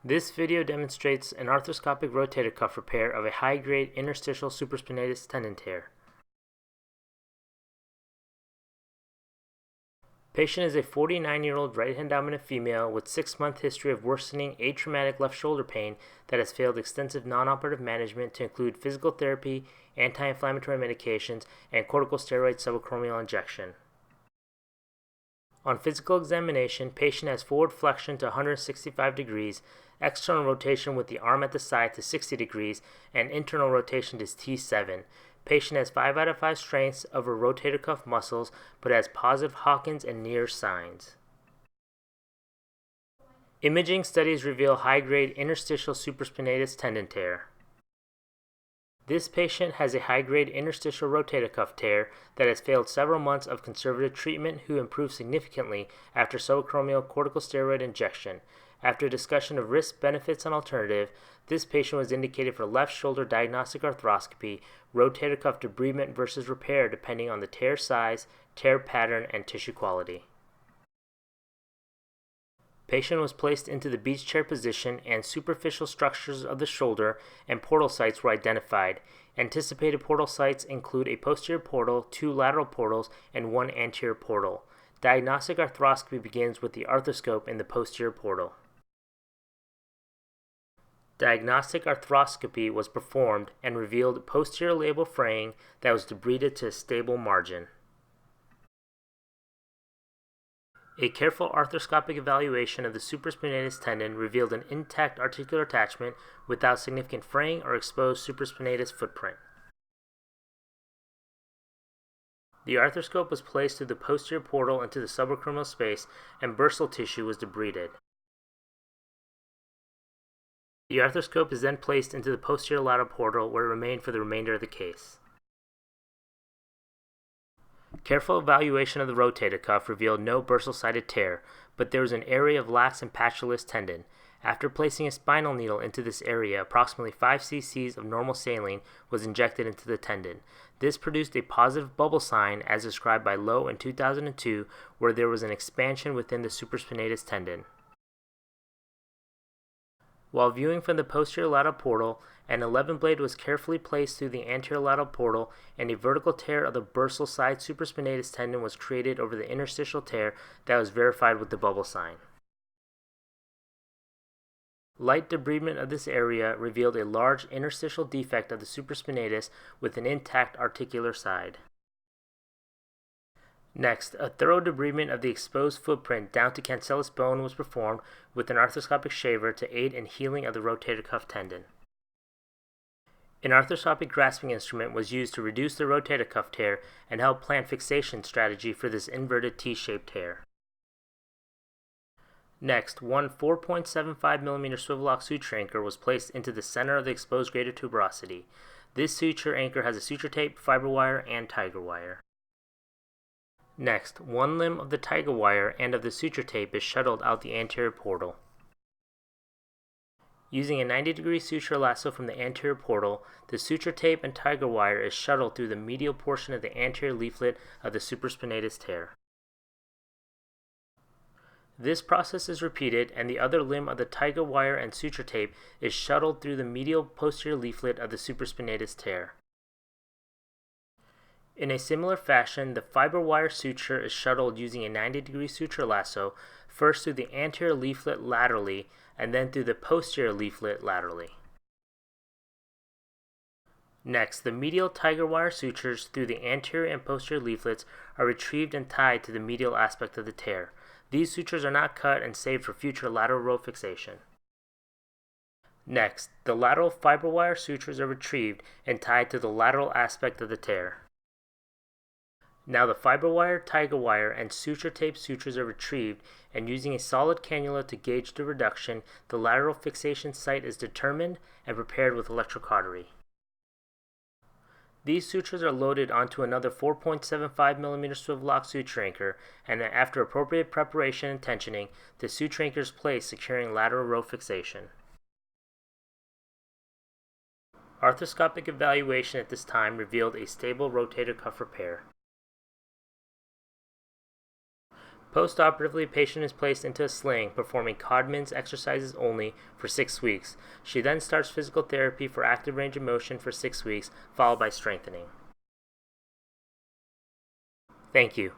This video demonstrates an arthroscopic rotator cuff repair of a high-grade interstitial supraspinatus tendon tear. Patient is a 49-year-old right-hand dominant female with 6-month history of worsening atraumatic left shoulder pain that has failed extensive non-operative management to include physical therapy, anti-inflammatory medications, and corticosteroid subacromial injection. On physical examination, patient has forward flexion to 165 degrees, external rotation with the arm at the side to 60 degrees, and internal rotation to T7. Patient has 5 out of 5 strengths of her rotator cuff muscles, but has positive Hawkins and Neer signs. Imaging studies reveal high-grade interstitial supraspinatus tendon tear. This patient has a high-grade interstitial rotator cuff tear that has failed several months of conservative treatment who improved significantly after subacromial corticosteroid injection. After a discussion of risk, benefits, and alternative, this patient was indicated for left shoulder diagnostic arthroscopy, rotator cuff debridement versus repair depending on the tear size, tear pattern, and tissue quality. Patient was placed into the beach chair position and superficial structures of the shoulder and portal sites were identified. Anticipated portal sites include a posterior portal, 2 lateral portals, and 1 anterior portal. Diagnostic arthroscopy begins with the arthroscope in the posterior portal. Diagnostic arthroscopy was performed and revealed posterior labral fraying that was debrided to a stable margin. A careful arthroscopic evaluation of the supraspinatus tendon revealed an intact articular attachment without significant fraying or exposed supraspinatus footprint. The arthroscope was placed through the posterior portal into the subacromial space and bursal tissue was debrided. The arthroscope is then placed into the posterior lateral portal where it remained for the remainder of the case. Careful evaluation of the rotator cuff revealed no bursal-sided tear, but there was an area of lax and patulous tendon. After placing a spinal needle into this area, approximately 5 cc of normal saline was injected into the tendon. This produced a positive bubble sign as described by Lowe in 2002, where there was an expansion within the supraspinatus tendon. While viewing from the posterior lateral portal, an 11 blade was carefully placed through the anterior lateral portal and a vertical tear of the bursal side supraspinatus tendon was created over the interstitial tear that was verified with the bubble sign. Light debridement of this area revealed a large interstitial defect of the supraspinatus with an intact articular side. Next, a thorough debridement of the exposed footprint down to cancellous bone was performed with an arthroscopic shaver to aid in healing of the rotator cuff tendon. An arthroscopic grasping instrument was used to reduce the rotator cuff tear and help plan fixation strategy for this inverted T-shaped tear. Next, one 4.75 mm swivel lock suture anchor was placed into the center of the exposed greater tuberosity. This suture anchor has a suture tape, fiber wire, and tiger wire. Next, one limb of the tiger wire and of the suture tape is shuttled out the anterior portal. Using a 90-degree suture lasso from the anterior portal, the suture tape and tiger wire is shuttled through the medial portion of the anterior leaflet of the supraspinatus tear. This process is repeated and the other limb of the tiger wire and suture tape is shuttled through the medial posterior leaflet of the supraspinatus tear. In a similar fashion, the fiber wire suture is shuttled using a 90-degree suture lasso, first through the anterior leaflet laterally and then through the posterior leaflet laterally. Next, the medial tiger wire sutures through the anterior and posterior leaflets are retrieved and tied to the medial aspect of the tear. These sutures are not cut and saved for future lateral row fixation. Next, the lateral fiber wire sutures are retrieved and tied to the lateral aspect of the tear. Now the fiber wire, tiger wire, and suture tape sutures are retrieved and using a solid cannula to gauge the reduction, the lateral fixation site is determined and prepared with electrocautery. These sutures are loaded onto another 4.75 mm swivel lock suture anchor and after appropriate preparation and tensioning, the suture anchor is placed securing lateral row fixation. Arthroscopic evaluation at this time revealed a stable rotator cuff repair. Post-operatively, patient is placed into a sling, performing Codman's exercises only for 6 weeks. She then starts physical therapy for active range of motion for 6 weeks, followed by strengthening. Thank you.